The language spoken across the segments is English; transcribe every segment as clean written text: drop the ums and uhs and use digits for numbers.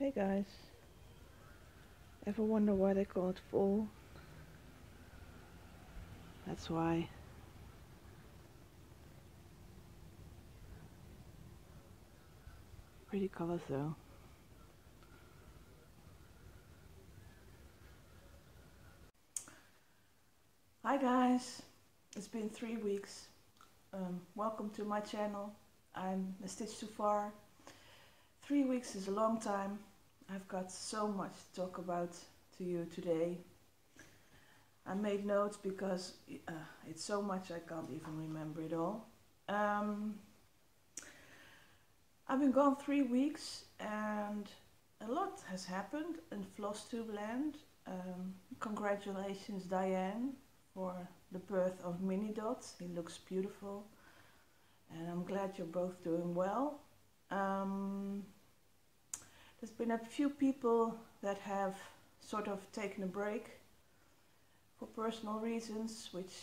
Hey guys, ever wonder why they call it fall? That's why. Pretty colors though. Hi guys, it's been 3 weeks. Welcome to my channel. I'm a stitch too far. 3 weeks is a long time. I've got so much to talk about to you today. I made notes because it's so much I can't even remember it all. I've been gone 3 weeks and a lot has happened in Flosstube land. Congratulations Diane for the birth of Mini Dot. He looks beautiful and I'm glad you're both doing well. There's been a few people that have sort of taken a break for personal reasons, which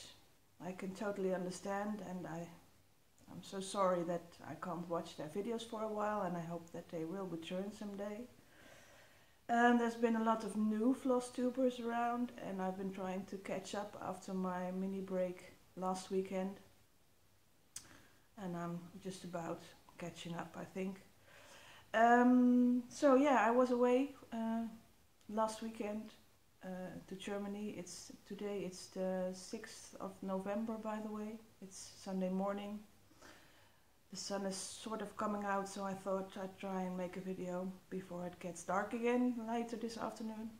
I can totally understand, and I'm so sorry that I can't watch their videos for a while, and I hope that they will return someday. There's been a lot of new Flosstubers around, and I've been trying to catch up after my mini break last weekend, and I'm just about catching up, I think. So yeah, I was away last weekend to Germany. Today it's the 6th of November, by the way. It's Sunday morning. The sun is sort of coming out, so I thought I'd try and make a video before it gets dark again later this afternoon.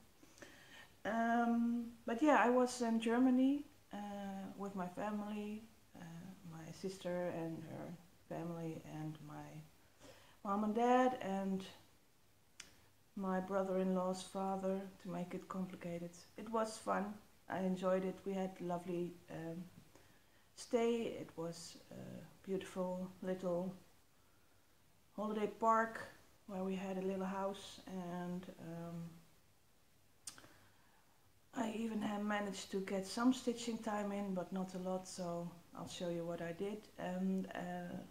But yeah, I was in Germany with my family, my sister and her family, and my mom and dad, and my brother-in-law's father, to make it complicated. It was fun. I enjoyed it. We had a lovely stay. It was a beautiful little holiday park where we had a little house, and I even had managed to get some stitching time in, but not a lot, so I'll show you what I did. And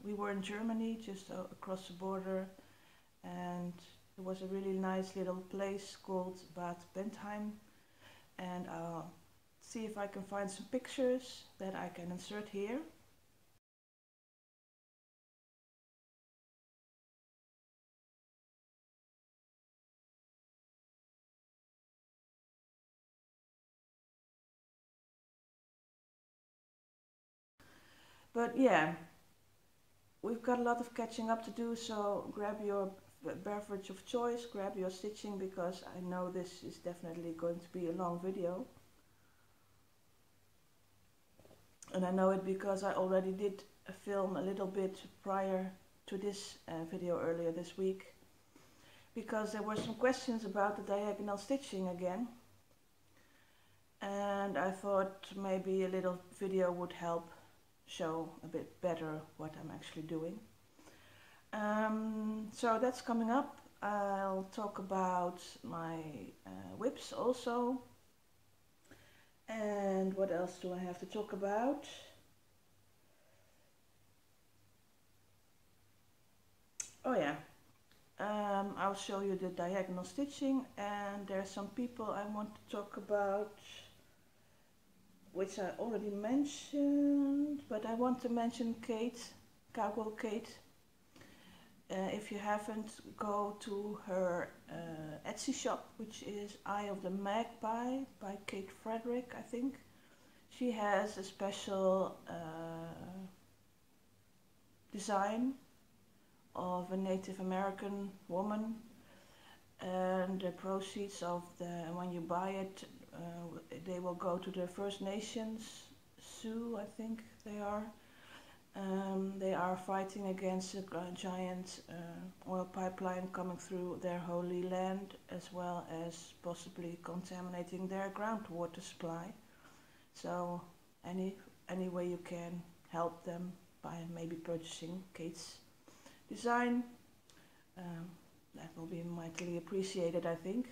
we were in Germany, just across the border, and it was a really nice little place called Bad Bentheim, and I'll see if I can find some pictures that I can insert here. But yeah, we've got a lot of catching up to do, so grab your beverage of choice, grab your stitching, because I know this is definitely going to be a long video. And I know it because I already did film a little bit prior to this video earlier this week, because there were some questions about the diagonal stitching again, and I thought maybe a little video would help show a bit better what I'm actually doing. So that's coming up. I'll talk about my whips also. And what else do I have to talk about? Oh yeah, I'll show you the diagonal stitching, and there's some people I want to talk about, which I already mentioned, but I want to mention Kate, Cowgirl Kate. If you haven't, go to her Etsy shop, which is Eye of the Magpie by Kate Frederick, I think. She has a special design of a Native American woman, and the proceeds of when you buy it, they will go to the First Nations, Sioux, I think they are. They are fighting against a giant oil pipeline coming through their holy land, as well as possibly contaminating their groundwater supply. So any way you can help them by maybe purchasing Kate's design, that will be mightily appreciated, I think.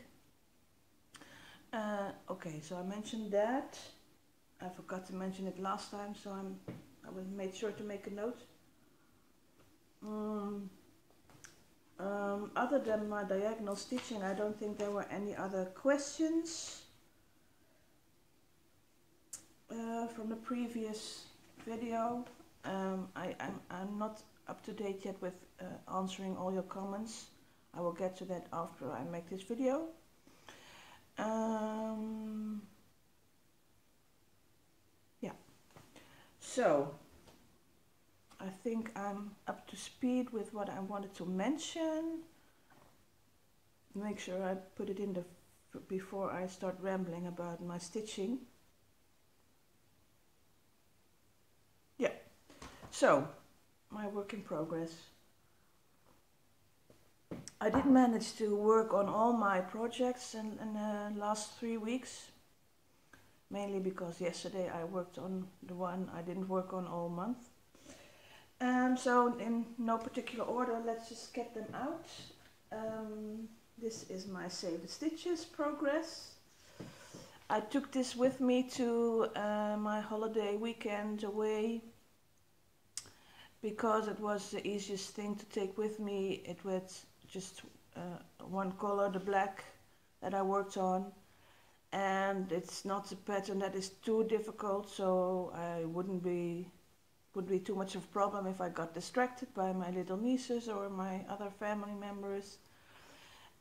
Okay, so I mentioned that. I forgot to mention it last time, so I will make sure to make a note. Other than my diagonal stitching, I don't think there were any other questions from the previous video. I'm not up to date yet with answering all your comments. I will get to that after I make this video. Yeah, so I think I'm up to speed with what I wanted to mention. Make sure I put it in the before I start rambling about my stitching. Yeah, so my work in progress. I did manage to work on all my projects in the last 3 weeks, mainly because yesterday I worked on the one I didn't work on all month. So in no particular order, let's just get them out. This is my Save the Stitches progress. I took this with me to my holiday weekend away because it was the easiest thing to take with me. It was just one color, the black, that I worked on, and it's not a pattern that is too difficult, so I would be too much of a problem if I got distracted by my little nieces or my other family members.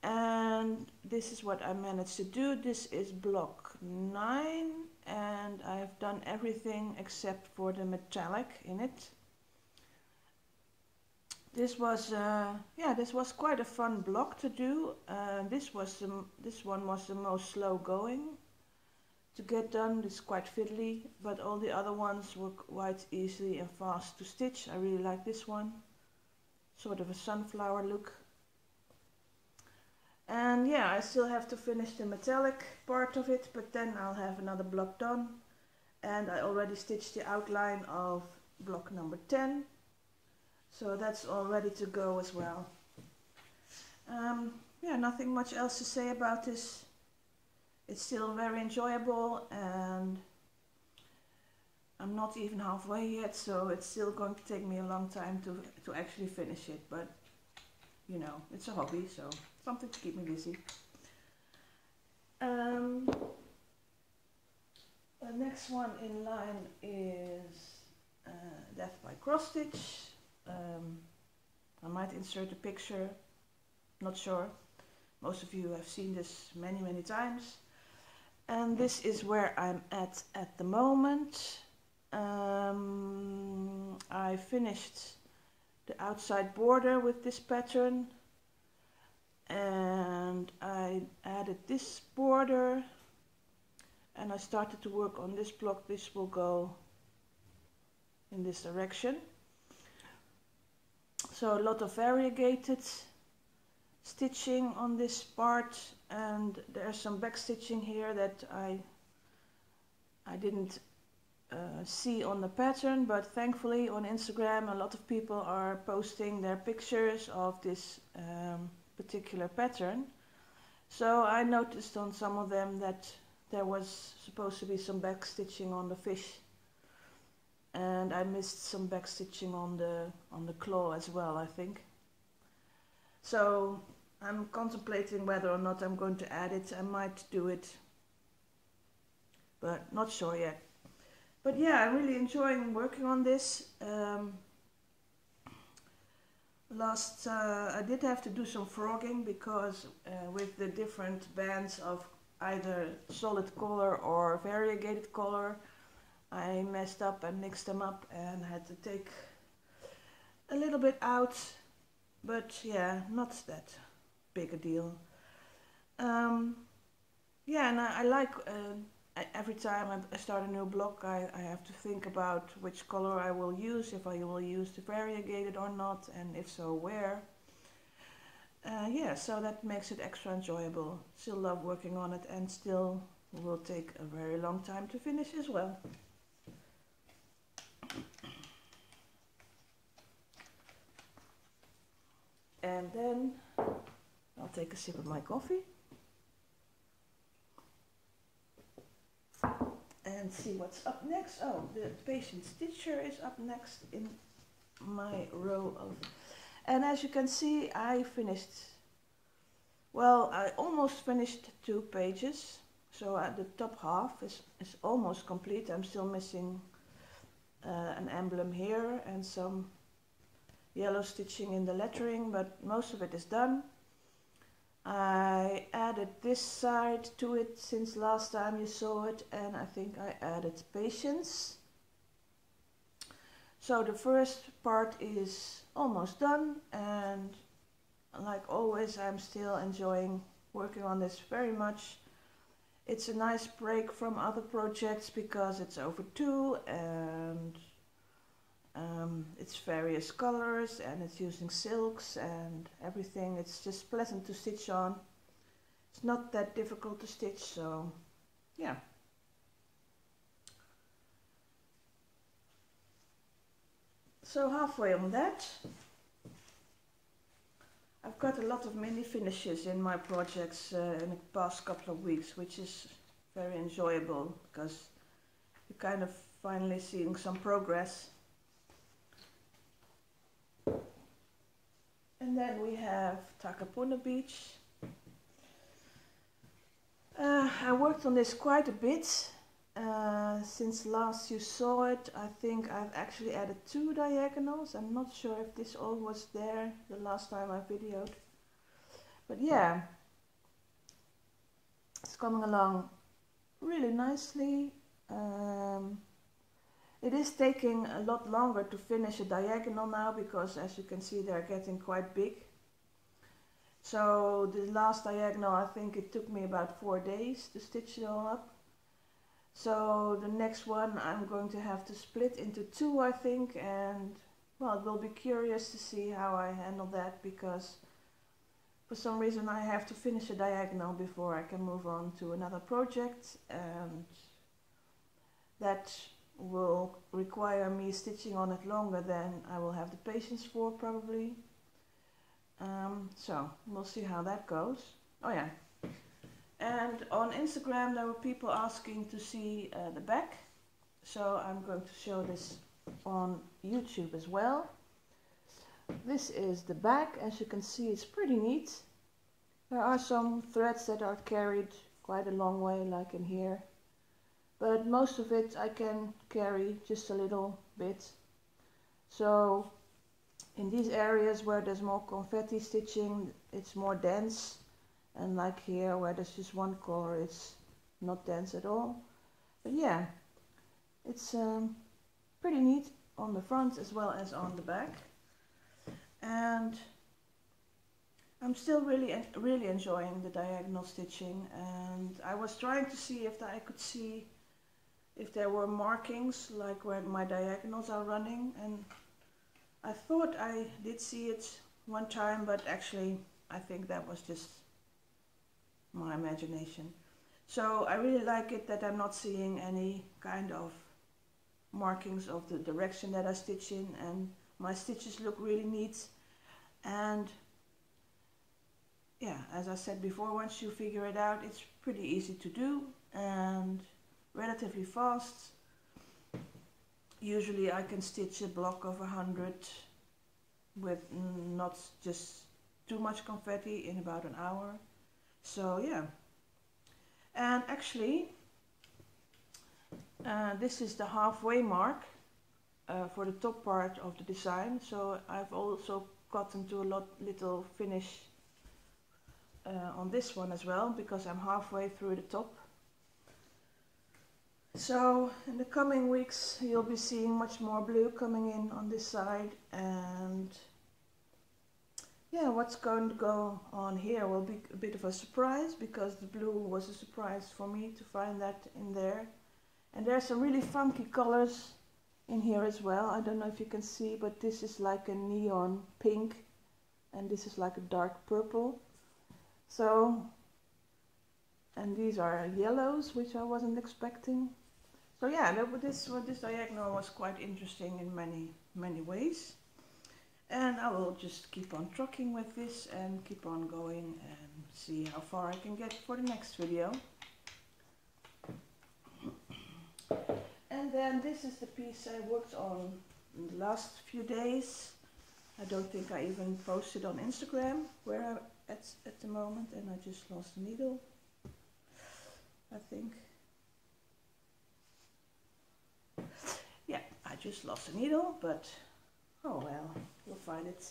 And this is what I managed to do. This is block 9, and I've done everything except for the metallic in it. This was this was quite a fun block to do. This one was the most slow going to get done. It's quite fiddly, but all the other ones were quite easy and fast to stitch. I really like this one, sort of a sunflower look. And yeah, I still have to finish the metallic part of it, but then I'll have another block done. And I already stitched the outline of block number 10. So that's all ready to go as well. Yeah, nothing much else to say about this. It's still very enjoyable, and I'm not even halfway yet, so it's still going to take me a long time to actually finish it. But you know, it's a hobby, so something to keep me busy. The next one in line is Death by Cross Stitch. I might insert a picture, not sure. Most of you have seen this many times. And this is where I'm at the moment. I finished the outside border with this pattern, and I added this border, and I started to work on this block. This will go in this direction. So a lot of variegated stitching on this part, and there's some back stitching here that I didn't see on the pattern, but thankfully on Instagram a lot of people are posting their pictures of this particular pattern. So I noticed on some of them that there was supposed to be some back stitching on the fish, and I missed some back stitching on the claw as well, I think. So I'm contemplating whether or not I'm going to add it. I might do it, but not sure yet. But yeah, I'm really enjoying working on this. I did have to do some frogging because with the different bands of either solid color or variegated color, I messed up and mixed them up and had to take a little bit out, but yeah, not that big a deal. Yeah, and I like every time I start a new block, I have to think about which color I will use, if I will use the variegated or not, and if so, where. Yeah, so that makes it extra enjoyable. Still love working on it, and still will take a very long time to finish as well. And then I'll take a sip of my coffee and see what's up next. Oh, the patient stitcher is up next in my row of And as you can see, I finished, well, I almost finished 2 pages. So the top half is almost complete. I'm still missing an emblem here and some yellow stitching in the lettering, but most of it is done. I added this side to it since last time you saw it, and I think I added patience. So the first part is almost done, and like always I'm still enjoying working on this very much. It's a nice break from other projects because it's over 2 and it's various colors and it's using silks and everything. It's just pleasant to stitch on. It's not that difficult to stitch, so yeah. So halfway on that. I've got a lot of mini finishes in my projects in the past couple of weeks, which is very enjoyable because you're kind of finally seeing some progress. And then we have Takapuna Beach. I worked on this quite a bit. Since last you saw it, I think I've actually added 2 diagonals. I'm not sure if this all was there the last time I videoed. But yeah, it's coming along really nicely. It is taking a lot longer to finish a diagonal now because, as you can see, they're getting quite big. So the last diagonal, I think it took me about 4 days to stitch it all up. So the next one I'm going to have to split into 2, I think, and well, it will be curious to see how I handle that because for some reason I have to finish a diagonal before I can move on to another project, and that will require me stitching on it longer than I will have the patience for, probably. So we'll see how that goes. Oh yeah, and on Instagram there were people asking to see the back, so I'm going to show this on YouTube as well. This is the back. As you can see, it's pretty neat. There are some threads that are carried quite a long way, like in here, but most of it I can carry just a little bit. So in these areas where there's more confetti stitching, it's more dense, and like here where there's just one color, it's not dense at all. But yeah, it's pretty neat on the front as well as on the back, and I'm still really enjoying the diagonal stitching. And I was trying to see if I could see if there were markings like where my diagonals are running, and I thought I did see it one time, but actually I think that was just my imagination. So I really like it that I'm not seeing any kind of markings of the direction that I stitch in, and my stitches look really neat. And yeah, as I said before, once you figure it out, it's pretty easy to do and relatively fast. Usually I can stitch a block of 100 with not just too much confetti in about an hour. So yeah, and actually this is the halfway mark for the top part of the design. So I've also gotten to a little finish on this one as well, because I'm halfway through the top. So in the coming weeks you'll be seeing much more blue coming in on this side, and yeah, what's going to go on here will be a bit of a surprise, because the blue was a surprise for me to find that in there. And there's some really funky colors in here as well. I don't know if you can see, but this is like a neon pink and this is like a dark purple. So, and these are yellows, which I wasn't expecting. So yeah, this diagonal was quite interesting in many ways. And I will just keep on trucking with this and keep on going and see how far I can get for the next video. And then this is the piece I worked on in the last few days. I don't think I even posted on Instagram where I'm at the moment, and I just lost the needle, I think. Yeah, I just lost a needle, but oh well, we'll find it.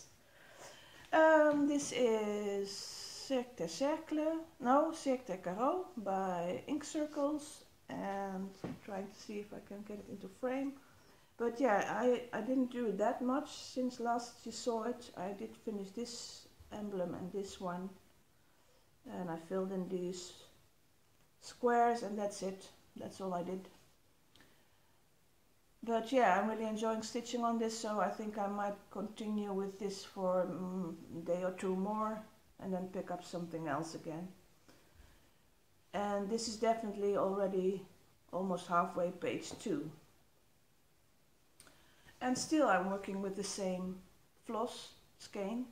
This is Cirques de Carreaux by Ink Circles, and I'm trying to see if I can get it into frame. But yeah, I didn't do it that much since last you saw it. I did finish this emblem and this one, and I filled in these squares, and that's it. That's all I did. But yeah, I'm really enjoying stitching on this, so I think I might continue with this for a day or two more and then pick up something else again. And this is definitely already almost halfway page 2. And still I'm working with the same floss skein,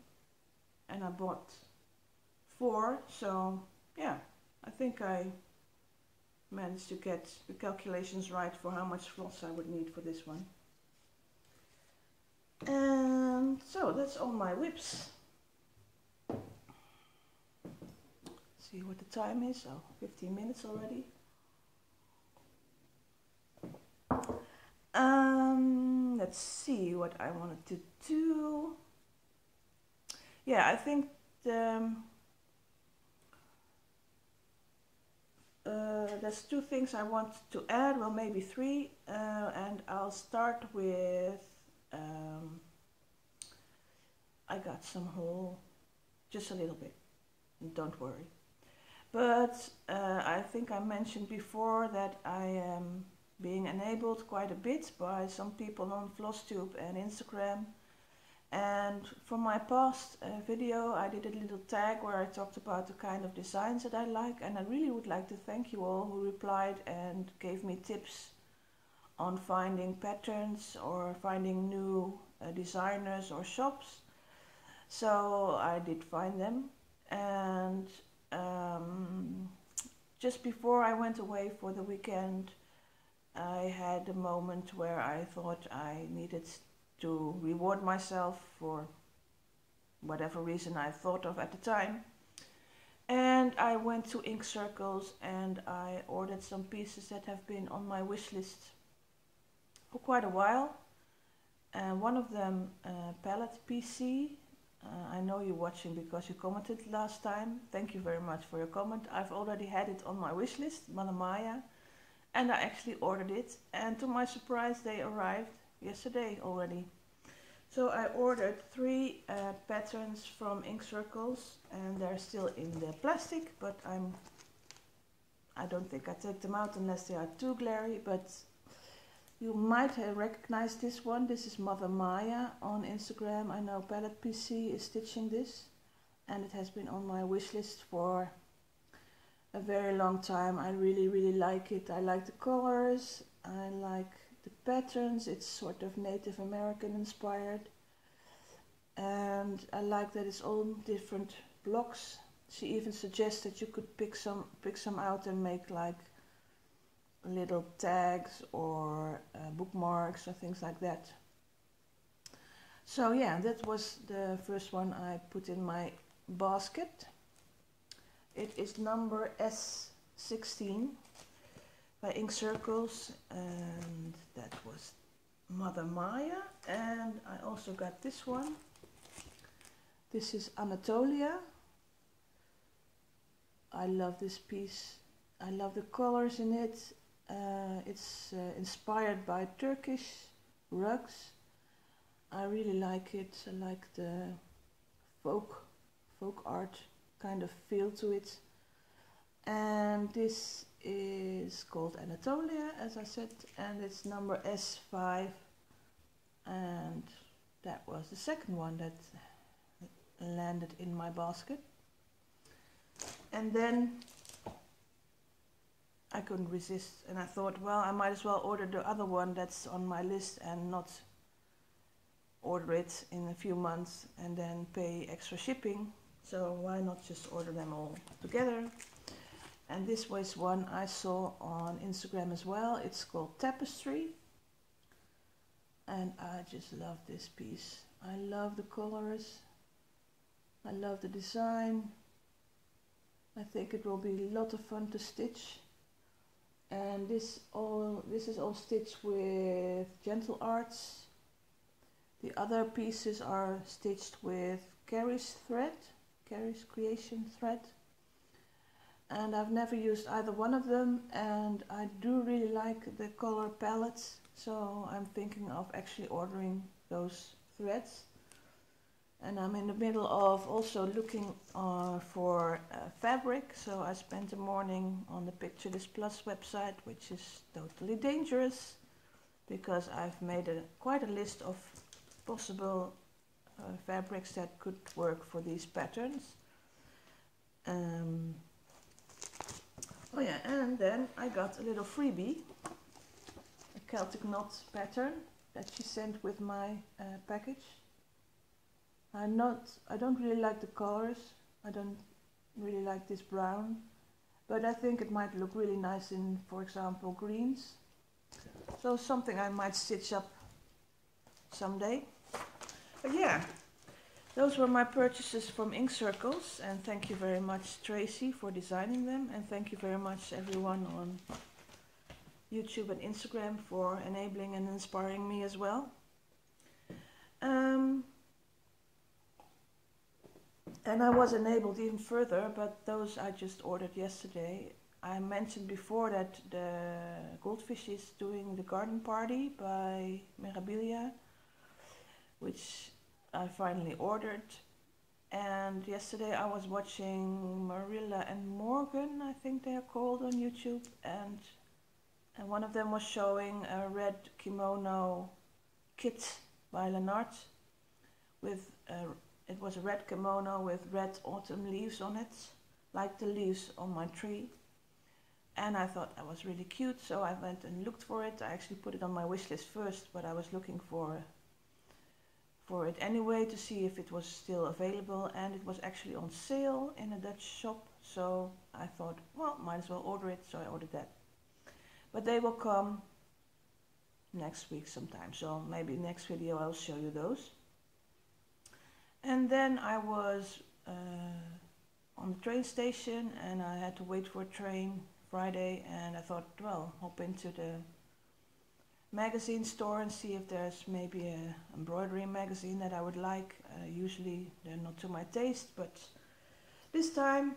and I bought 4, so yeah, I think I managed to get the calculations right for how much floss I would need for this one. And so that's all my whips. See what the time is. Oh, 15 minutes already. Let's see what I wanted to do. Yeah, I think there's 2 things I want to add, well maybe 3, and I'll start with, I got some wool, just a little bit, don't worry. But I think I mentioned before that I am being enabled quite a bit by some people on Flosstube and Instagram. And for my past video I did a little tag where I talked about the kind of designs that I like, and I really would like to thank you all who replied and gave me tips on finding patterns or finding new designers or shops. So I did find them, and just before I went away for the weekend I had a moment where I thought I needed to reward myself for whatever reason I thought of at the time. And I went to Ink Circles and I ordered some pieces that have been on my wish list for quite a while. And one of them, Palette PC. I know you're watching because you commented last time. Thank you very much for your comment. I've already had it on my wish list, Mother Maya, and I actually ordered it, and to my surprise they arrived yesterday already. So I ordered 3 patterns from Ink Circles, and they're still in the plastic, but I don't think I take them out unless they are too glary. But you might have recognized this one. This is Mother Maya on Instagram. I know Palette PC is stitching this, and it has been on my wish list for a very long time. I really like it. I like the colors, I like the patterns. It's sort of Native American inspired, and I like that it's all different blocks. She even suggests that you could pick some out and make like little tags or bookmarks or things like that. So yeah, that was the first one I put in my basket. It is number S16 by Ink Circles, and that was Mother Maya. And I also got this one. This is Anatolia. I love this piece. I love the colors in it. It's inspired by Turkish rugs. I really like it. I like the folk art kind of feel to it. And this is called Anatolia, as I said, and it's number S5, and that was the second one that landed in my basket. And then I couldn't resist, and I thought, well, I might as well order the other one that's on my list and not order it in a few months and then pay extra shipping. So why not just order them all together? And this was one I saw on Instagram as well. It's called Tapestry, and I just love this piece. I love the colors. I love the design. I think it will be a lot of fun to stitch. And this is all stitched with Gentle Arts. The other pieces are stitched with Carrie's thread, Carrie's creation thread. And I've never used either one of them, and I do really like the color palettes, so I'm thinking of actually ordering those threads. And I'm in the middle of also looking for fabric, so I spent the morning on the Picture This Plus website, which is totally dangerous because I've made quite a list of possible fabrics that could work for these patterns. Oh yeah, and then I got a little freebie, a Celtic knot pattern that she sent with my package. I don't really like the colors. I don't really like this brown, but I think it might look really nice in, for example, greens. So something I might stitch up someday. But yeah, those were my purchases from Ink Circles, and thank you very much Tracy for designing them, and thank you very much everyone on YouTube and Instagram for enabling and inspiring me as well. And I was enabled even further, but those I just ordered yesterday. I mentioned before that the Goldfish is doing the garden party by Mirabilia, which I finally ordered. And yesterday I was watching Marilla and Morgan, I think they are called, on YouTube, and one of them was showing a red kimono kit by Leonard with it was a red kimono with red autumn leaves on it, like the leaves on my tree. And I thought that was really cute, so I went and looked for it. I actually put it on my wish list first, but I was looking for it anyway to see if it was still available, and it was actually on sale in a Dutch shop, so I thought, well, might as well order it, so I ordered that. But they will come next week sometime, so maybe next video I'll show you those. And then I was on the train station, and I had to wait for a train Friday, and I thought, well, hop into the magazine store and see if there's maybe a embroidery magazine that I would like. Usually they're not to my taste, but this time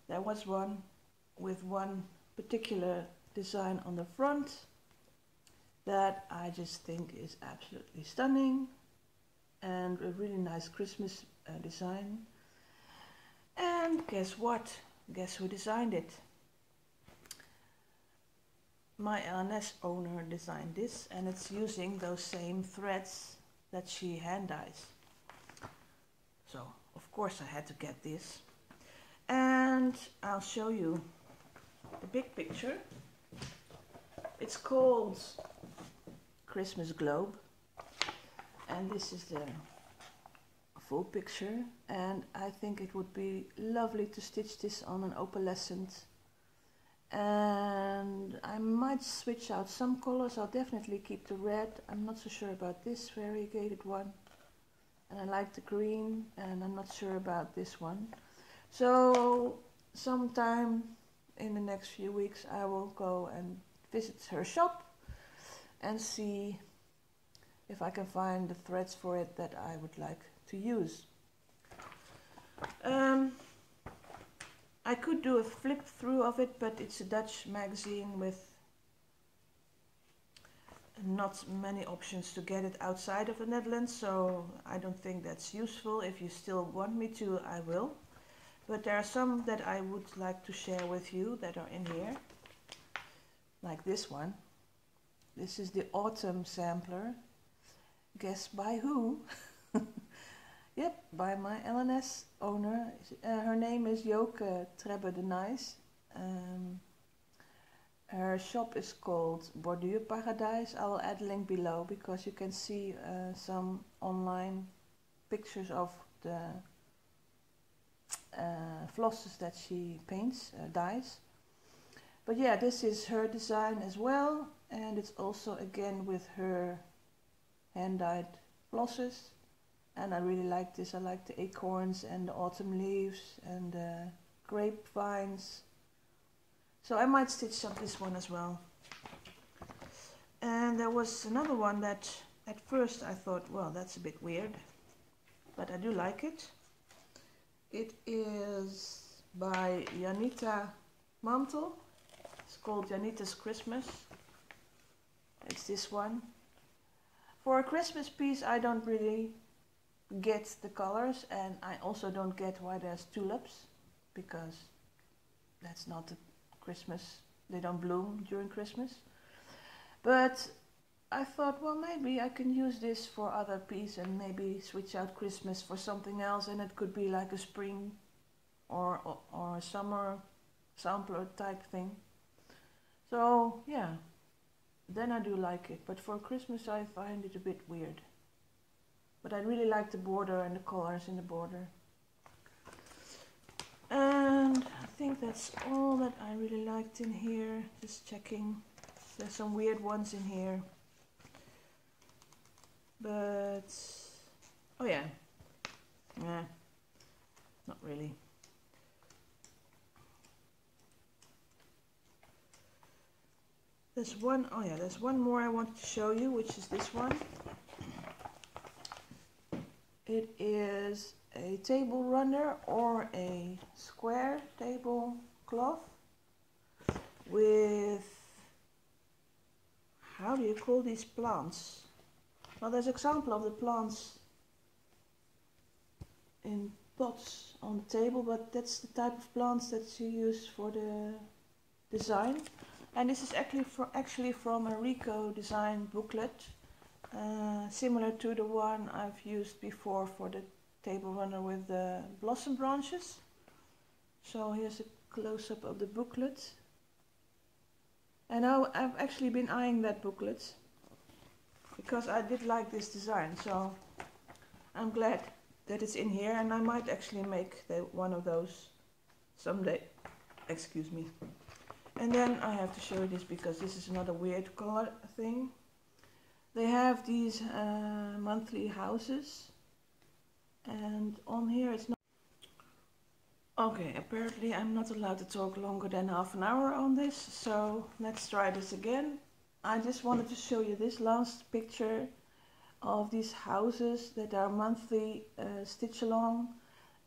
there was one with one particular design on the front that I just think is absolutely stunning, and a really nice Christmas design. And guess what? Guess who designed it? My LNS owner designed this, and it's using those same threads that she hand dyes. So of course I had to get this, and I'll show you the big picture. It's called Christmas Globe, and this is the full picture, and I think it would be lovely to stitch this on an opalescent. And I might switch out some colors. I'll definitely keep the red. I'm not so sure about this variegated one, and I like the green, and I'm not sure about this one. So sometime in the next few weeks I will go and visit her shop and see if I can find the threads for it that I would like to use. I could do a flip through of it, but it's a Dutch magazine with not many options to get it outside of the Netherlands, so I don't think that's useful. If you still want me to, I will. But there are some that I would like to share with you that are in here, like this one. This is the autumn sampler. Guess by who? Yep, by my LNS owner. Her name is Joke Trebbe de Nice. Her shop is called Borduur Paradise. I will add a link below because you can see some online pictures of the flosses that she paints, dyes. But yeah, this is her design as well, and it's also again with her hand-dyed flosses, and I really like this. I like the acorns and the autumn leaves and the grapevines. So I might stitch up this one as well. And there was another one that at first I thought, well, that's a bit weird, but I do like it. It is by Janita Mantel. It's called Janita's Christmas. It's this one. For a Christmas piece I don't really get the colors, and I also don't get why there's tulips, because that's not the Christmas, they don't bloom during Christmas. But I thought, well, maybe I can use this for other piece and maybe switch out Christmas for something else, and it could be like a spring or a summer sampler type thing. So yeah, then I do like it, but for Christmas I find it a bit weird. But I really like the border and the colors in the border. And I think that's all that I really liked in here. Just checking. There's some weird ones in here. But, oh yeah. Nah, not really. There's one, oh yeah, there's one more I wanted to show you, which is this one. It is a table runner or a square tablecloth with, how do you call these plants? Well, there's an example of the plants in pots on the table, but that's the type of plants that you use for the design. And this is actually from a Rico design booklet. Similar to the one I've used before for the table runner with the blossom branches. So here's a close-up of the booklet. And now I've actually been eyeing that booklet because I did like this design, so I'm glad that it's in here, and I might actually make one of those someday. Excuse me. And then I have to show you this because this is another weird color thing. They have these monthly houses, and on here it's not. Okay, apparently I'm not allowed to talk longer than half an hour on this, so let's try this again. I just wanted to show you this last picture of these houses that are monthly stitch along,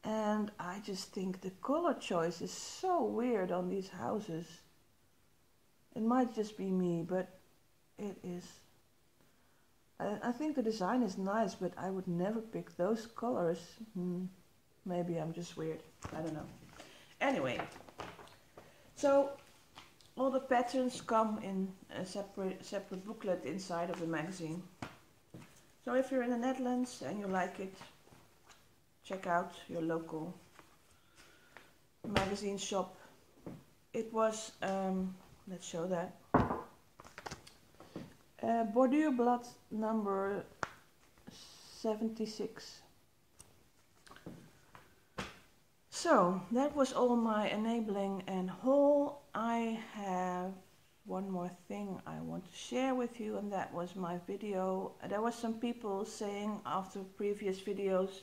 and I just think the color choice is so weird on these houses. It might just be me, but it is. I think the design is nice, but I would never pick those colors. Maybe I'm just weird. I don't know. Anyway, so all the patterns come in a separate booklet inside of the magazine. So if you're in the Netherlands and you like it, check out your local magazine shop. It was, let's show that. Borduurblad number 76. So that was all my enabling and haul. I have one more thing I want to share with you, and that was my video. There was some people saying after previous videos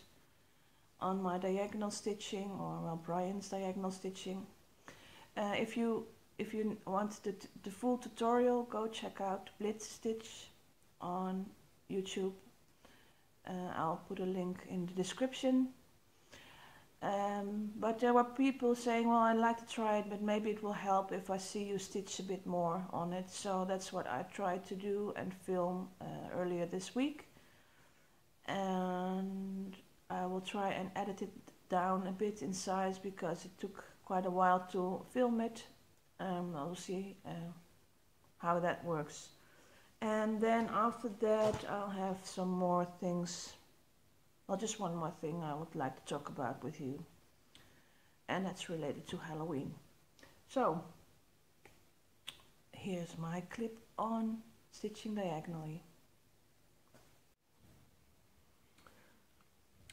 on my diagonal stitching, or well, Brian's diagonal stitching, if you want the full tutorial, go check out Blitz Stitch on YouTube. I'll put a link in the description. But there were people saying, well, I'd like to try it, but maybe it will help if I see you stitch a bit more on it. So that's what I tried to do and film earlier this week. And I will try and edit it down a bit in size because it took quite a while to film it. I'll see how that works. And then after that I'll have some more things. Well, just one more thing I would like to talk about with you, and that's related to Halloween. So here's my clip on stitching diagonally.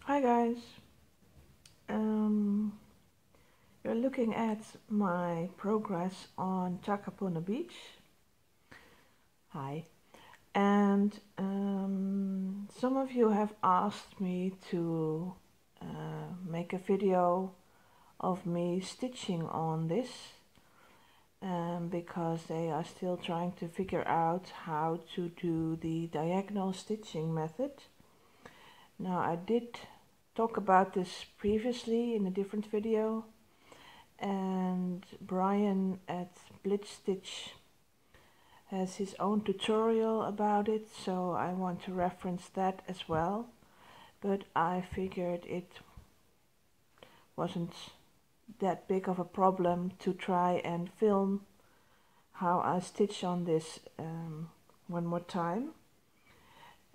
Hi guys, you're looking at my progress on Takapuna Beach. Hi. And Some of you have asked me to make a video of me stitching on this because they are still trying to figure out how to do the diagonal stitching method. Now, I did talk about this previously in a different video, and Brian at Blitz Stitch has his own tutorial about it, so I want to reference that as well. But I figured it wasn't that big of a problem to try and film how I stitch on this one more time.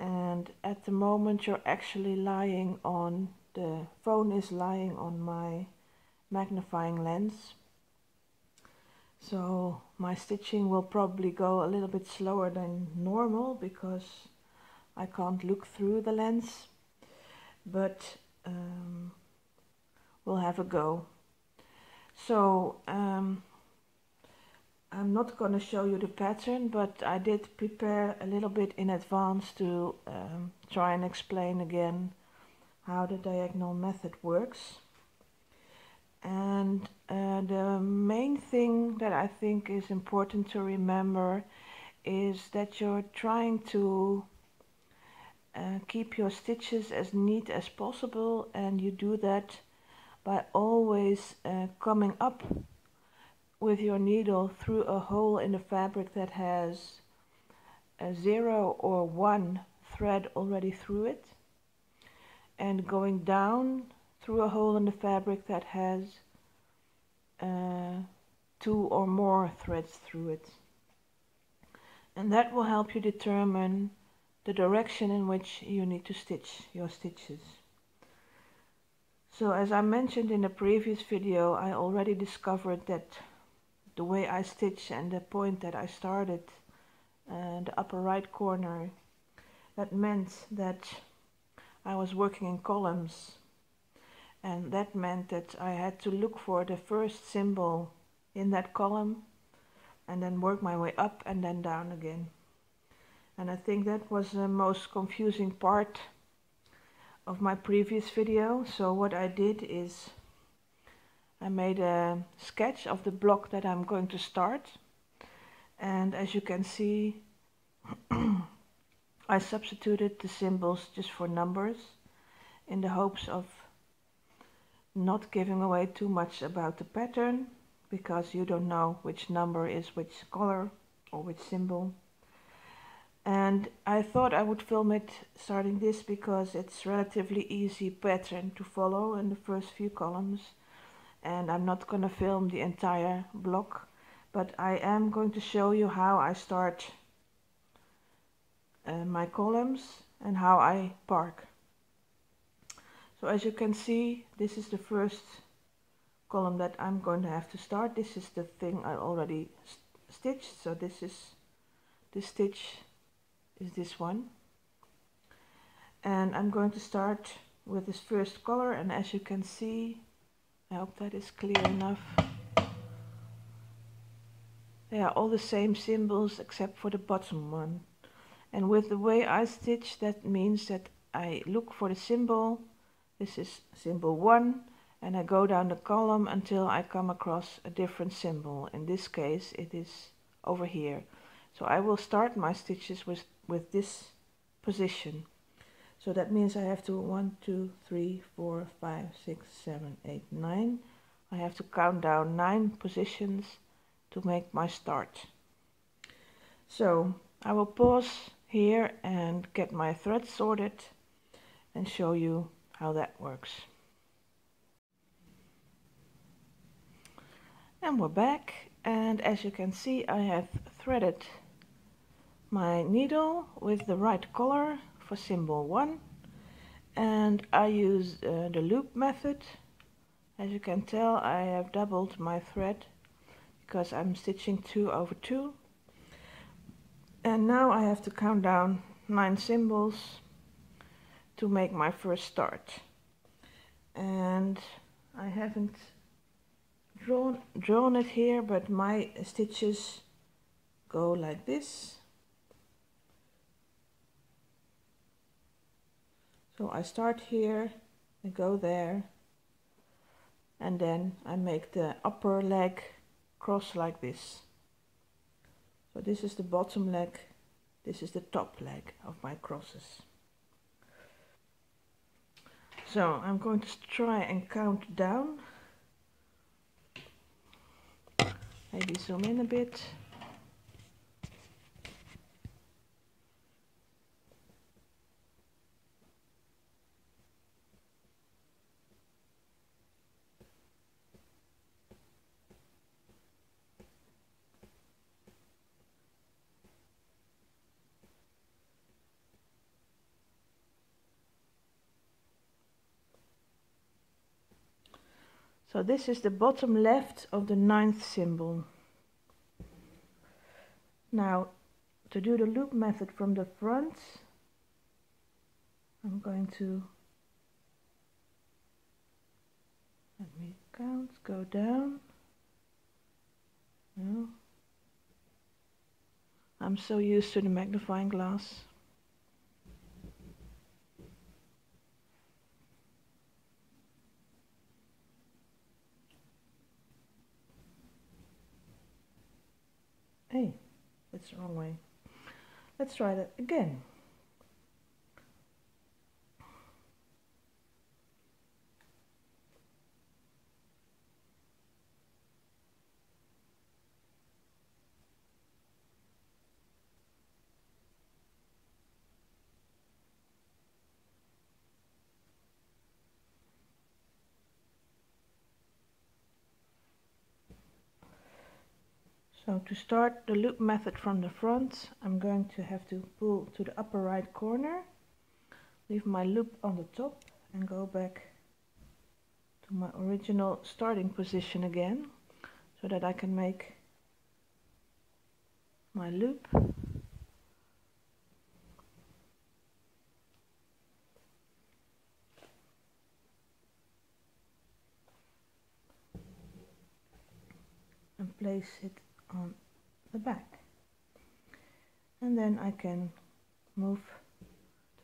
And at the moment you're actually lying on, the phone is lying on my magnifying lens, so my stitching will probably go a little bit slower than normal because I can't look through the lens, but we'll have a go. So I'm not going to show you the pattern, but I did prepare a little bit in advance to try and explain again how the diagonal method works. And the main thing that I think is important to remember is that you're trying to keep your stitches as neat as possible, and you do that by always coming up with your needle through a hole in the fabric that has a 0 or 1 thread already through it, and going down through a hole in the fabric that has 2 or more threads through it. And that will help you determine the direction in which you need to stitch your stitches. So as I mentioned in the previous video, I already discovered that the way I stitch and the point that I started, the upper right corner, that meant that I was working in columns, and that meant that I had to look for the first symbol in that column and then work my way up and then down again. And I think that was the most confusing part of my previous video. So what I did is I made a sketch of the block that I'm going to start, and as you can see I substituted the symbols just for numbers in the hopes of not giving away too much about the pattern, because you don't know which number is which color or which symbol. And I thought I would film it starting this because it's relatively easy pattern to follow in the first few columns, and I'm not going to film the entire block, but I am going to show you how I start my columns and how I park. So as you can see, this is the first column that I'm going to have to start. This is the thing I already stitched, so this stitch is this one, and I'm going to start with this first color. And as you can see, I hope that is clear enough, they are all the same symbols except for the bottom one. And with the way I stitch, that means that I look for the symbol, this is symbol 1, and I go down the column until I come across a different symbol. In this case it is over here. So I will start my stitches with this position. So that means I have to 1, 2, 3, 4, 5, 6, 7, 8, 9. I have to count down 9 positions to make my start. So I will pause here and get my threads sorted and show you how that works. And we're back, and as you can see, I have threaded my needle with the right color for symbol 1, and I use the loop method. As you can tell, I have doubled my thread because I'm stitching 2 over 2, and now I have to count down 9 symbols to make my first start. And I haven't drawn it here, but my stitches go like this, So I start here and go there, and then I make the upper leg cross like this. So this is the bottom leg, this is the top leg of my crosses. So I'm going to try and count down, maybe zoom in a bit. So this is the bottom left of the 9th symbol. Now, to do the loop method from the front, I'm going to, let me count, go down. No. I'm so used to the magnifying glass. Hey, that's the wrong way. Let's try that again. So to start the loop method from the front, I'm going to have to pull to the upper right corner, leave my loop on the top and go back to my original starting position again, so that I can make my loop. And place it on the back, and then I can move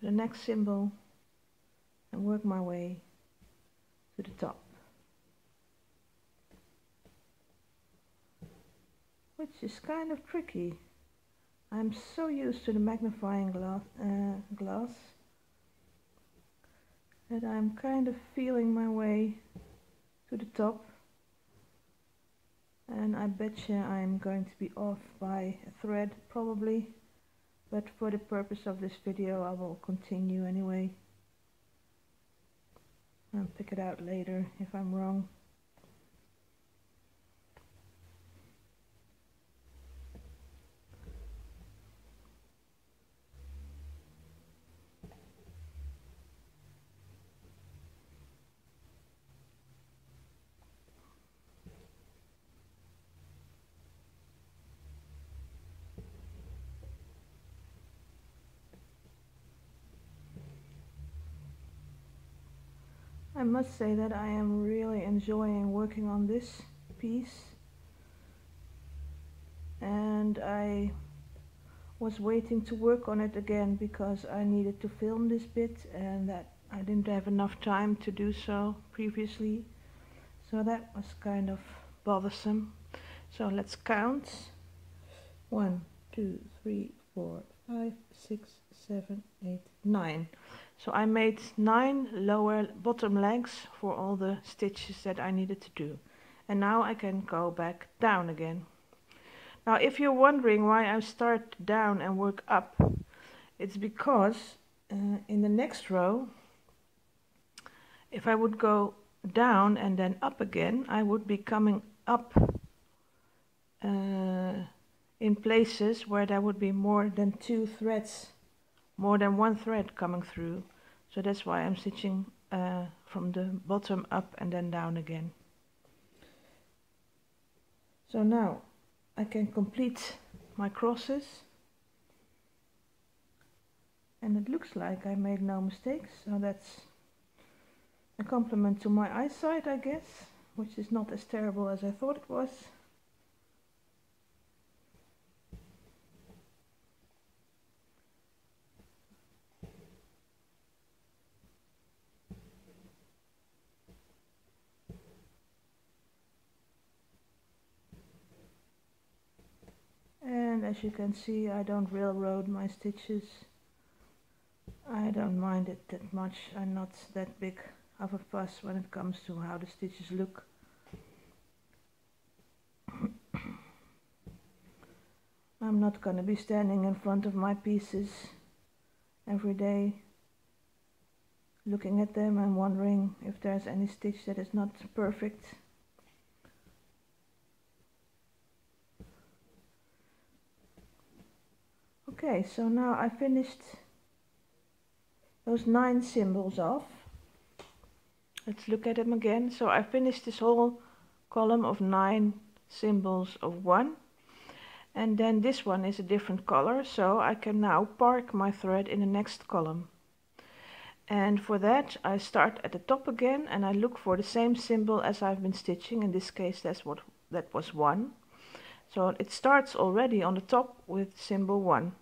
to the next symbol and work my way to the top, which is kind of tricky. I'm so used to the magnifying glass that I'm kind of feeling my way to the top. And I bet you I'm going to be off by a thread probably, but for the purpose of this video I will continue anyway and pick it out later if I'm wrong. I must say that I am really enjoying working on this piece, and I was waiting to work on it again because I needed to film this bit and that I didn't have enough time to do so previously, so that was kind of bothersome. So let's count. 1, 2, 3, 4, 5, 6, 7, 8, 9. So I made 9 lower bottom legs for all the stitches that I needed to do. And now I can go back down again. Now if you're wondering why I start down and work up, it's because in the next row, if I would go down and then up again, I would be coming up in places where there would be more than 2 threads, more than 1 thread coming through. So that's why I'm stitching from the bottom up and then down again. So now I can complete my crosses, and it looks like I made no mistakes, so that's a compliment to my eyesight, I guess, which is not as terrible as I thought it was. as you can see, I don't railroad my stitches. I don't mind it that much. I'm not that big of a fuss when it comes to how the stitches look. I'm not going to be standing in front of my pieces every day looking at them and wondering if there's any stitch that is not perfect. Okay, so now I finished those 9 symbols off. Let's look at them again. So I finished this whole column of 9 symbols of 1, and then this one is a different color, so I can now park my thread in the next column. And for that I start at the top again and I look for the same symbol as I've been stitching. In this case that was 1. So it starts already on the top with symbol 1.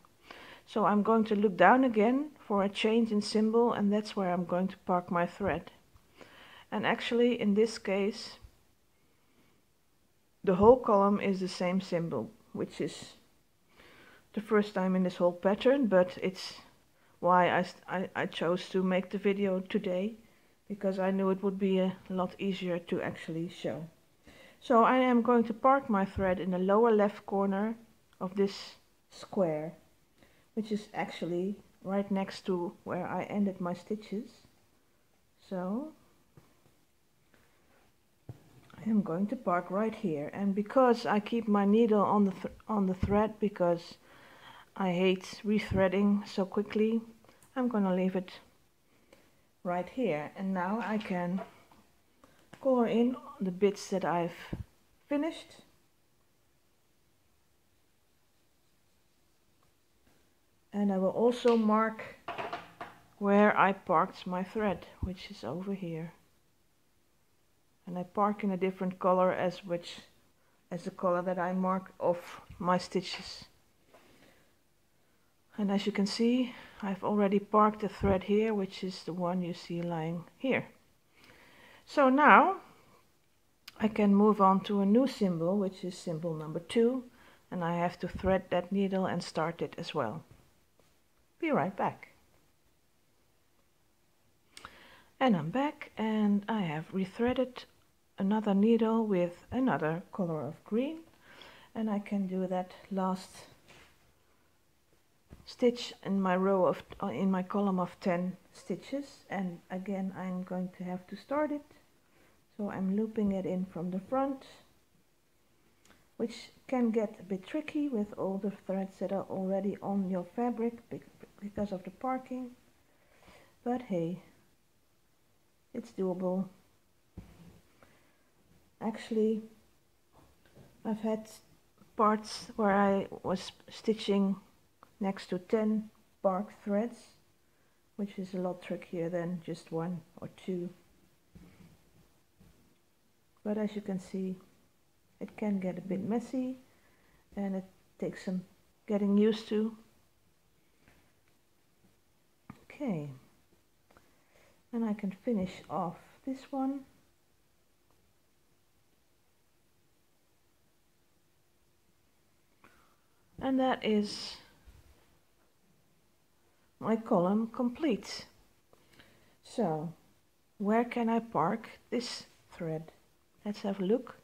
So I'm going to look down again for a change in symbol, and that's where I'm going to park my thread. And actually in this case the whole column is the same symbol, which is the first time in this whole pattern, but it's why I chose to make the video today, because I knew it would be a lot easier to actually show. So I am going to park my thread in the lower left corner of this square, which is actually right next to where I ended my stitches. So I am going to park right here, and because I keep my needle on the thread because I hate rethreading so quickly, I'm going to leave it right here. And now I can color in the bits that I've finished. And I will also mark where I parked my thread, which is over here. And I park in a different color as the color that I mark off my stitches. And as you can see, I've already parked the thread here, which is the one you see lying here. So now I can move on to a new symbol, which is symbol number 2, and I have to thread that needle and start it as well. Be right back. And I'm back, and I have rethreaded another needle with another color of green, and I can do that last stitch in my row of in my column of 10 stitches. And again I'm going to have to start it, so I'm looping it in from the front, which can get a bit tricky with all the threads that are already on your fabric because of the parking, but hey, it's doable. Actually, I've had parts where I was stitching next to 10 bark threads, which is a lot trickier than just 1 or 2. But as you can see, it can get a bit messy and it takes some getting used to. Okay, and I can finish off this one. And that is my column complete. So where can I park this thread? Let's have a look.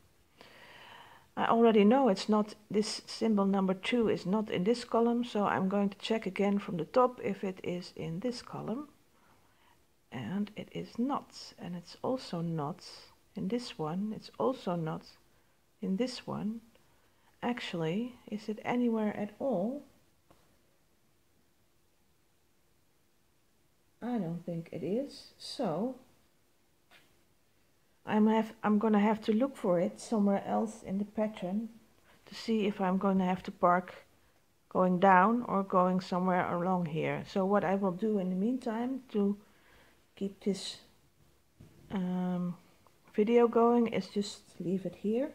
I already know it's not, this symbol number 2 is not in this column, so I'm going to check again from the top if it is in this column. And it is not, and it's also not in this one, it's also not in this one. Actually, is it anywhere at all? I don't think it is, so I'm gonna have to look for it somewhere else in the pattern to see if I'm going to have to park going down or going somewhere along here. So what I will do in the meantime to keep this video going is just leave it here,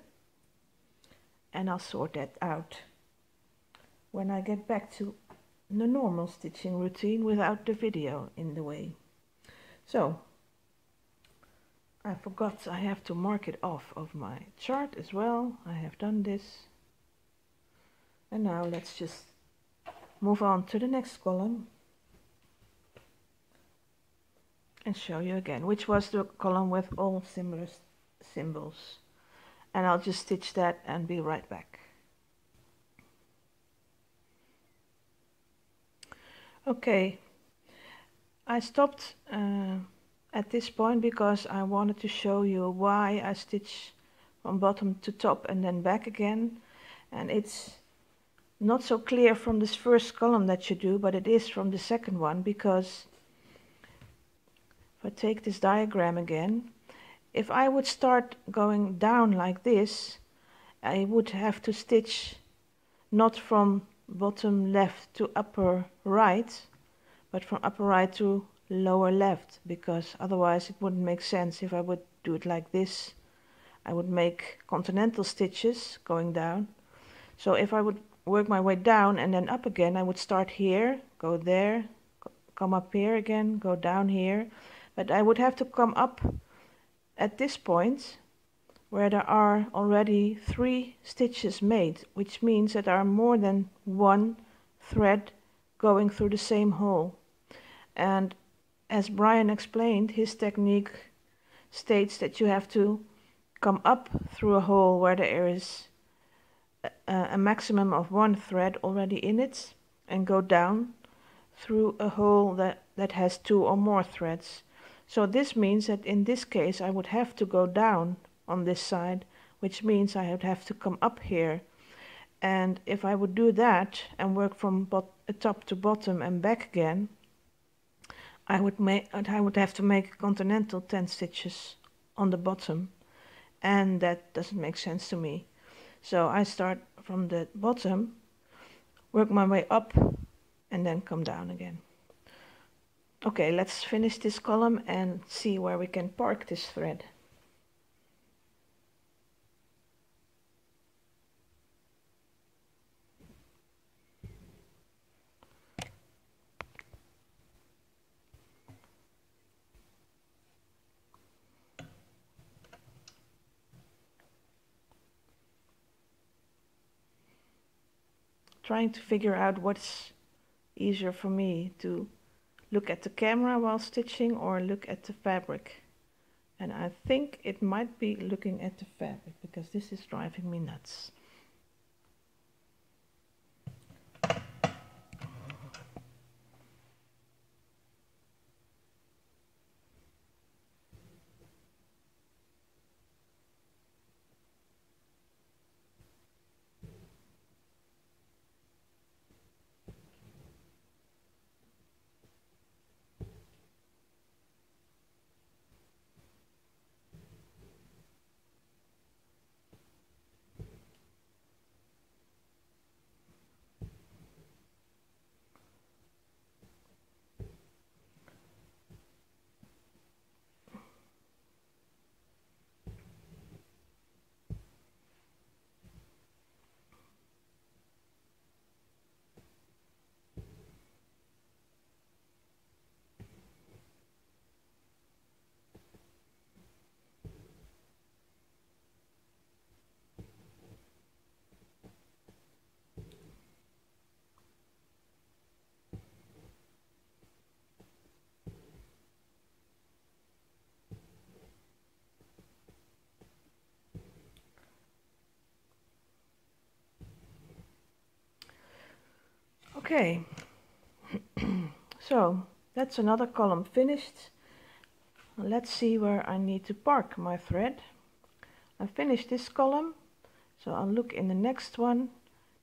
and I'll sort that out when I get back to the normal stitching routine without the video in the way. So I forgot I have to mark it off of my chart as well. I have done this, And now let's just move on to the next column and show you again, which was the column with all similar symbols. And I'll just stitch that and be right back. Okay, I stopped at this point because I wanted to show you why I stitch from bottom to top and then back again. And it's not so clear from this first column that you do, but it is from the second one, because if I take this diagram again, if I would start going down like this, I would have to stitch not from bottom left to upper right, but from upper right to lower left, because otherwise it wouldn't make sense. If I would do it like this, I would make continental stitches going down. So if I would work my way down and then up again, I would start here, go there, come up here again, go down here, but I would have to come up at this point where there are already 3 stitches made, which means that there are more than one thread going through the same hole. And as Brian explained, his technique states that you have to come up through a hole where there is a maximum of 1 thread already in it, and go down through a hole that has 2 or more threads. So this means that in this case I would have to go down on this side, which means I would have to come up here. And if I would do that and work from top to bottom and back again, I would have to make continental 10 stitches on the bottom, and that doesn't make sense to me. So I start from the bottom, work my way up, and then come down again. Okay, let's finish this column and see where we can park this thread. Trying to figure out what's easier for me, to look at the camera while stitching or look at the fabric. And I think it might be looking at the fabric, because this is driving me nuts. Okay, so that's another column finished. Let's see where I need to park my thread. I finished this column, so I'll look in the next one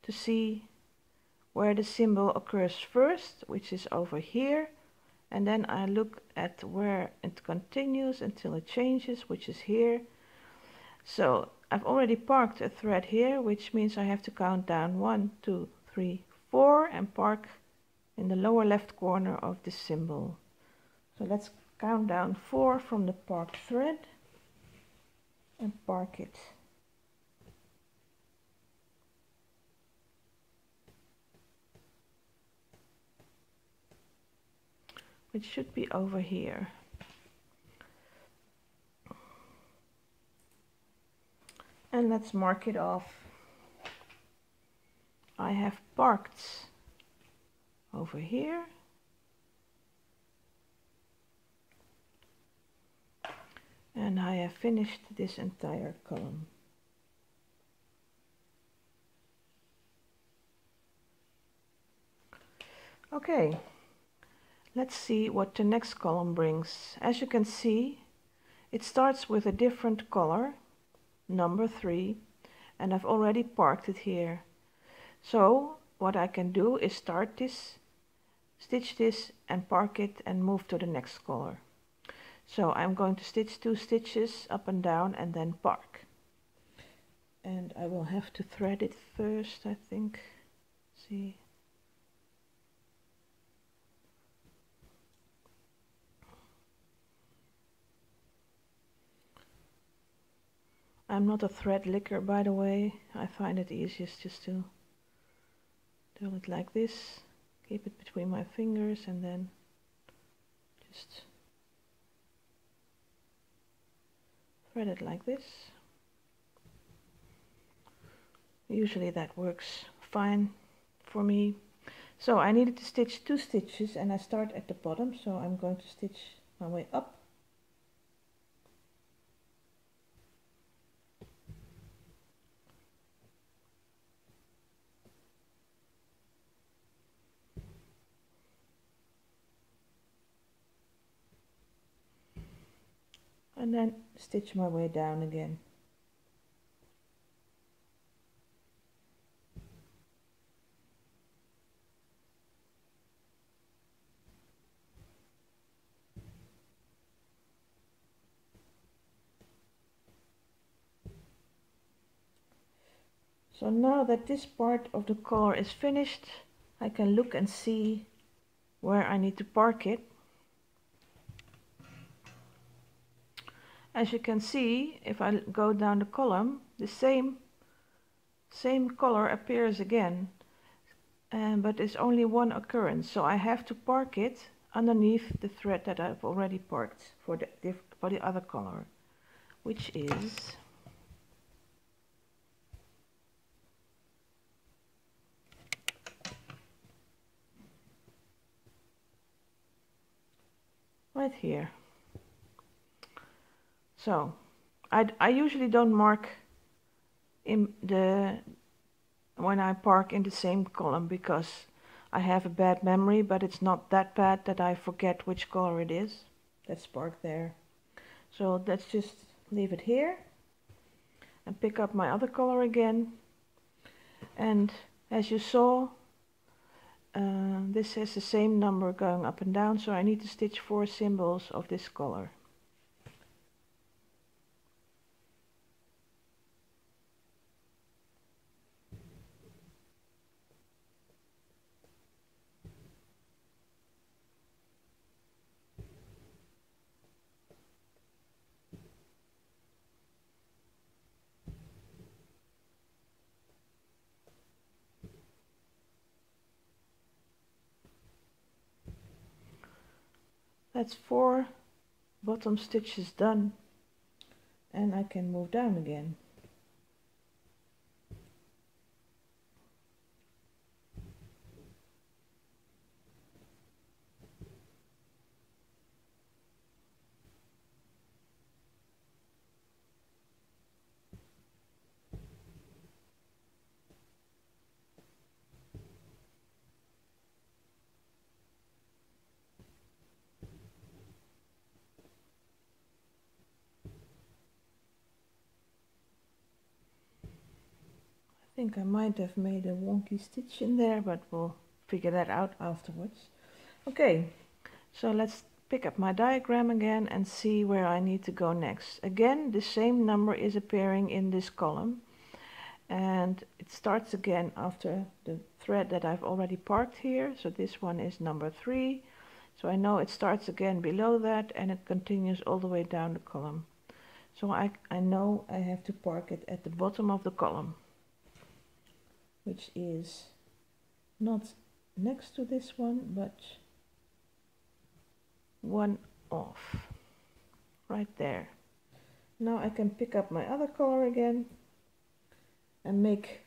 to see where the symbol occurs first, which is over here, and then I look at where it continues until it changes, which is here. So I've already parked a thread here, which means I have to count down 1, 2, 3, 4 and park in the lower left corner of this symbol. So let's count down 4 from the parked thread and park it. Which should be over here. And let's mark it off. I have parked over here. And I have finished this entire column. Okay, let's see what the next column brings. As you can see, it starts with a different color, number 3, and I've already parked it here. So what I can do is start this, stitch this and park it and move to the next color. So I'm going to stitch 2 stitches up and down and then park. And I will have to thread it first, I think. See. I'm not a thread licker, by the way. I find it easiest just to do it like this. Keep it between my fingers and then just thread it like this. Usually that works fine for me. So I needed to stitch 2 stitches and I start at the bottom, so I'm going to stitch my way up. And then stitch my way down again. So now that this part of the collar is finished, I can look and see where I need to park it. As you can see, if I go down the column, the same color appears again, but it's only one occurrence, so I have to park it underneath the thread that I've already parked for the other color, which is right here. So I usually don't mark in when I park in the same column because I have a bad memory, but it's not that bad that I forget which color it is that's parked there. So let's just leave it here and pick up my other color again. And as you saw, this has the same number going up and down, so I need to stitch 4 symbols of this color. That's 4 bottom stitches done, and I can move down again. I think I might have made a wonky stitch in there, but we'll figure that out afterwards. Okay, so let's pick up my diagram again and see where I need to go next. Again, the same number is appearing in this column, and it starts again after the thread that I've already parked here. So this one is number 3, so I know it starts again below that and it continues all the way down the column. So I know I have to park it at the bottom of the column, which is not next to this one, but one off, right there. Now I can pick up my other color again and make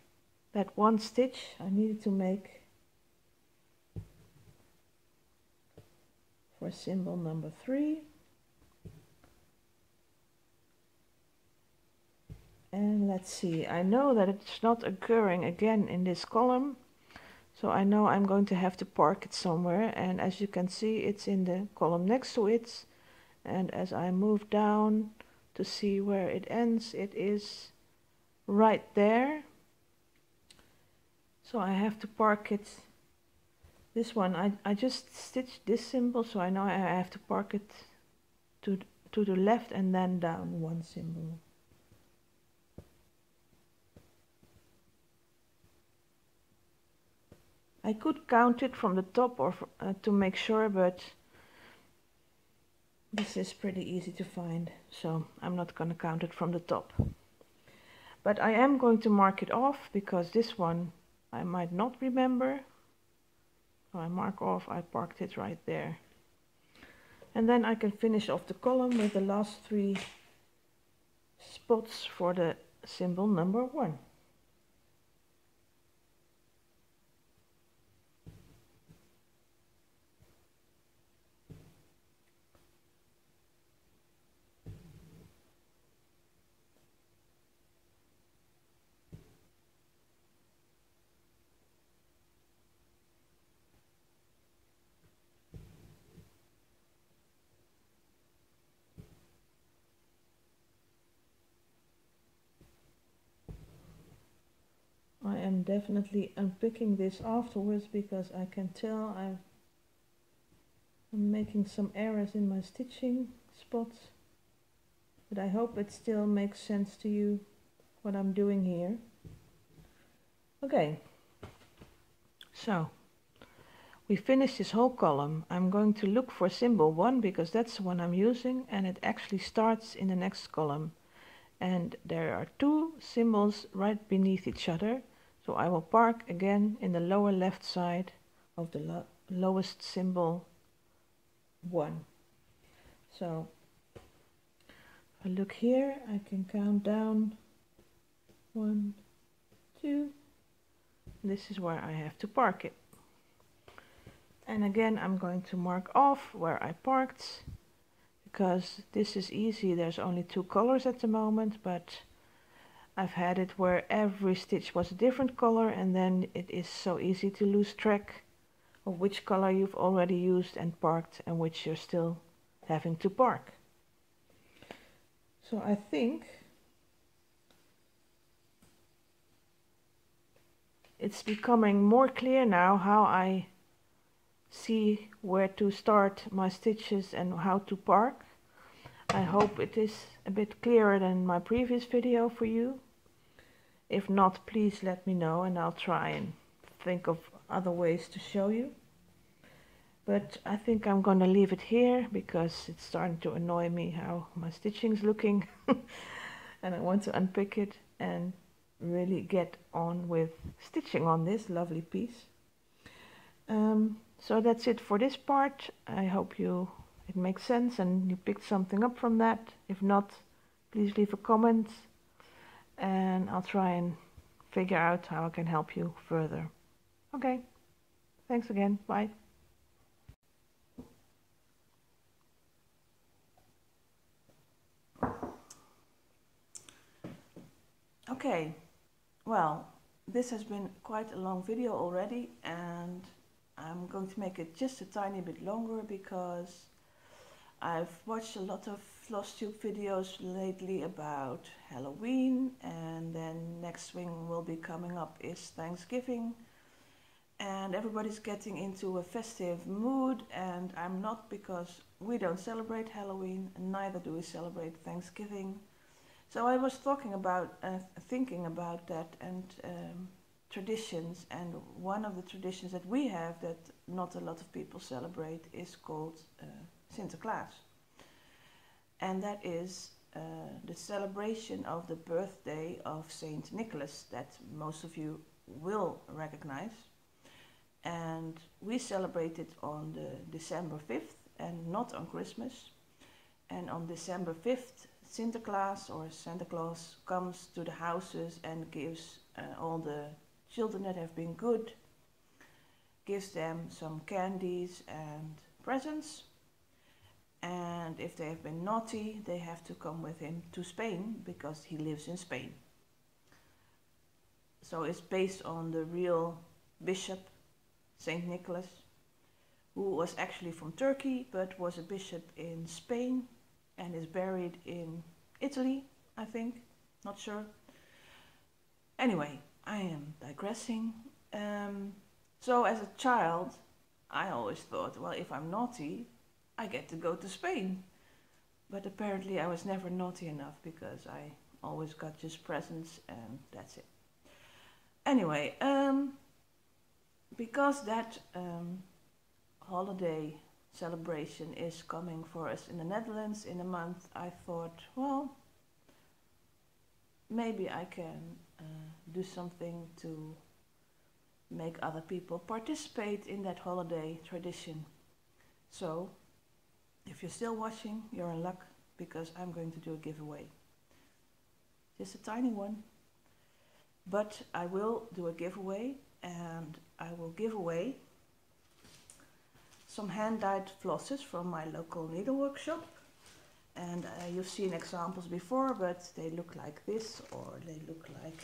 that one stitch I needed to make for symbol number 3. And let's see, I know that it's not occurring again in this column, so I know I'm going to have to park it somewhere, and as you can see it's in the column next to it, and as I move down to see where it ends, it is right there. So I have to park it. This one, I just stitched this symbol, so I know I have to park it to the left and then down one symbol. I could count it from the top or to make sure, but this is pretty easy to find, so I'm not going to count it from the top. But I am going to mark it off because this one I might not remember. So I mark off, I parked it right there. And then I can finish off the column with the last 3 spots for the symbol number 1. I am definitely unpicking this afterwards because I can tell I'm making some errors in my stitching spots, but I hope it still makes sense to you what I'm doing here. Okay, so we finished this whole column. I'm going to look for symbol 1 because that's the one I'm using, and it actually starts in the next column. And there are 2 symbols right beneath each other, so I will park again in the lower left side of the lowest symbol 1. So if I look here, I can count down 1, 2. This is where I have to park it. And again, I'm going to mark off where I parked, because this is easy. There's only 2 colors at the moment, but I've had it where every stitch was a different color, and then it is so easy to lose track of which color you've already used and parked and which you're still having to park. So I think it's becoming more clear now how I see where to start my stitches and how to park. I hope it is a bit clearer than my previous video for you. If not, please let me know and I'll try and think of other ways to show you. But I think I'm going to leave it here because it's starting to annoy me how my stitching's looking and I want to unpick it and really get on with stitching on this lovely piece. So that's it for this part. I hope it makes sense and you picked something up from that. If not, please leave a comment and I'll try and figure out how I can help you further. Okay, thanks again, bye. Okay, well, this has been quite a long video already, and I'm going to make it just a tiny bit longer because I've watched a lot of Flosstube videos lately about Halloween, and then next thing will be coming up is Thanksgiving, and everybody's getting into a festive mood, and I'm not, because we don't celebrate Halloween and neither do we celebrate Thanksgiving. So I was thinking about that and traditions, and one of the traditions that we have that not a lot of people celebrate is called Sinterklaas. And that is the celebration of the birthday of Saint Nicholas that most of you will recognize. And we celebrate it on December 5th and not on Christmas. And on December 5th, Sinterklaas or Santa Claus comes to the houses and gives all the children that have been good, gives them some candies and presents. And if they have been naughty, they have to come with him to Spain because he lives in Spain. So it's based on the real bishop, Saint Nicholas, who was actually from Turkey but was a bishop in Spain and is buried in Italy, I think, not sure. Anyway, I am digressing. So as a child, I always thought, well, if I'm naughty, I get to go to Spain. But apparently I was never naughty enough because I always got just presents and that's it. Anyway, because that holiday celebration is coming for us in the Netherlands in a month, I thought, well, maybe I can do something to make other people participate in that holiday tradition. So, if you're still watching, you're in luck because I'm going to do a giveaway. Just a tiny one. But I will do a giveaway, and I will give away some hand-dyed flosses from my local needle workshop. And you've seen examples before, but they look like this, or they look like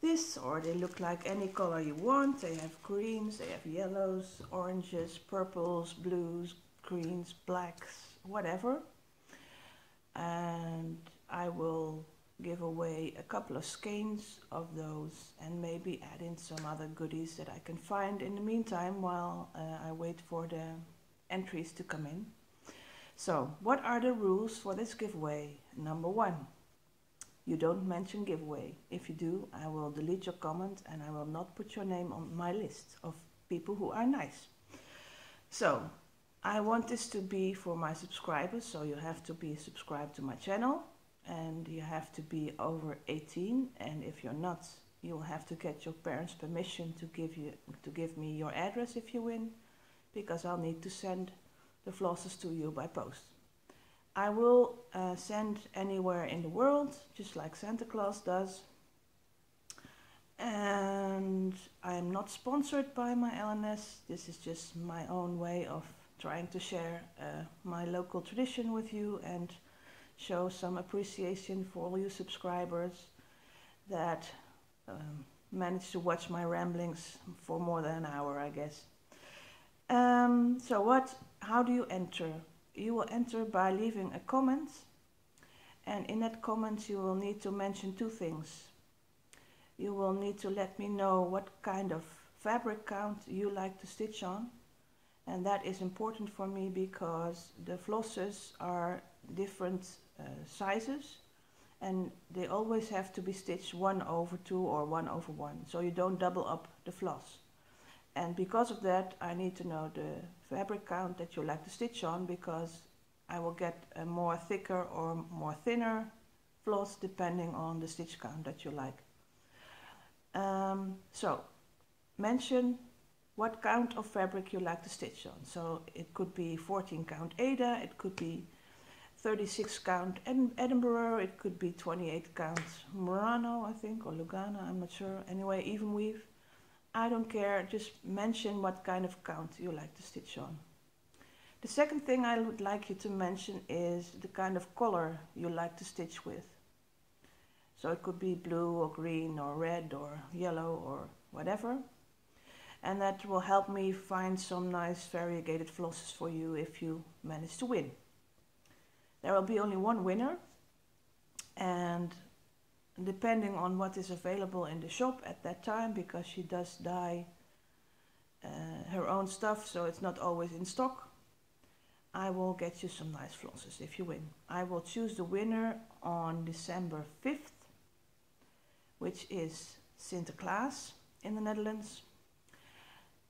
this, or they look like any color you want. They have greens, they have yellows, oranges, purples, blues, greens, blacks, whatever. And I will give away a couple of skeins of those and maybe add in some other goodies that I can find in the meantime while I wait for the entries to come in. So, what are the rules for this giveaway? Number 1, you don't mention giveaway. If you do, I will delete your comment and I will not put your name on my list of people who are nice. So, I want this to be for my subscribers, so you have to be subscribed to my channel. And you have to be over 18, and if you're not, you'll have to get your parents' permission to give me your address if you win, because I'll need to send the flosses to you by post. I will send anywhere in the world, just like Santa Claus does. And I am not sponsored by my LNS. This is just my own way of trying to share my local tradition with you and show some appreciation for all you subscribers that managed to watch my ramblings for more than an hour, I guess. So how do you enter? You will enter by leaving a comment, and in that comment you will need to mention 2 things. You will need to let me know what kind of fabric count you like to stitch on, and that is important for me because the flosses are different sizes, and they always have to be stitched 1/2 or 1/1, so you don't double up the floss. And because of that, I need to know the fabric count that you like to stitch on, because I will get a more thicker or more thinner floss depending on the stitch count that you like. So mention what count of fabric you like to stitch on. So it could be 14 count Ada, it could be 36 count Edinburgh, it could be 28 count Murano, I think, or Lugana, I'm not sure. Anyway, evenweave. I don't care, just mention what kind of count you like to stitch on. The second thing I would like you to mention is the kind of color you like to stitch with. So it could be blue or green or red or yellow or whatever. And that will help me find some nice variegated flosses for you if you manage to win. There will be only one winner, and depending on what is available in the shop at that time, because she does dye her own stuff, so it's not always in stock, I will get you some nice flosses if you win. I will choose the winner on December 5th, which is Sinterklaas in the Netherlands.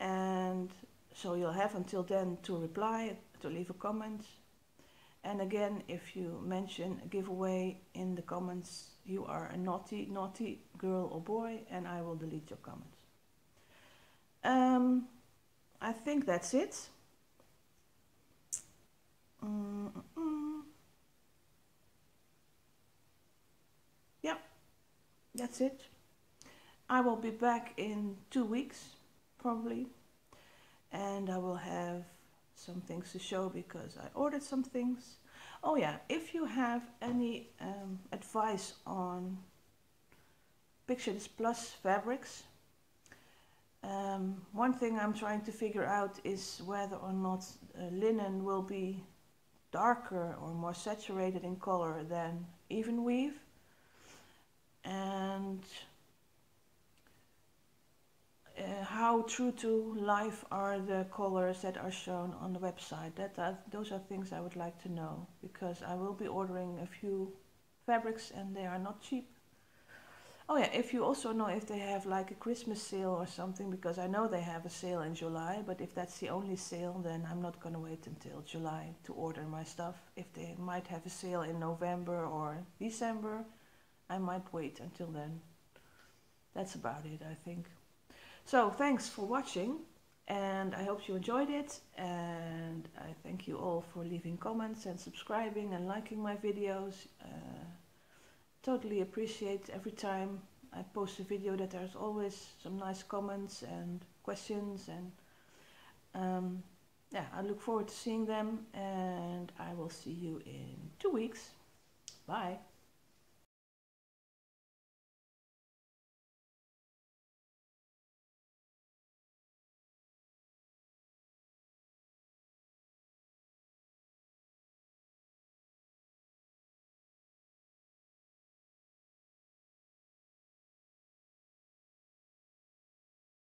And so you'll have until then to reply, to leave a comment. And again, if you mention a giveaway in the comments, you are a naughty girl or boy, and I will delete your comments. I think that's it. Yeah, that's it. I will be back in 2 weeks probably, and I will have some things to show because I ordered some things. Oh yeah, if you have any advice on Picture This Plus fabrics, one thing I'm trying to figure out is whether or not linen will be darker or more saturated in color than evenweave, and how true to life are the colors that are shown on the website. Those are things I would like to know, because I will be ordering a few fabrics and they are not cheap. Oh yeah, if you also know if they have like a Christmas sale or something, because I know they have a sale in July, but if that's the only sale, then I'm not going to wait until July to order my stuff. If they might have a sale in November or December, I might wait until then. That's about it, I think. So thanks for watching, and I hope you enjoyed it, and I thank you all for leaving comments and subscribing and liking my videos. Totally appreciate every time I post a video that there's always some nice comments and questions, and yeah, I look forward to seeing them, and I will see you in 2 weeks. Bye.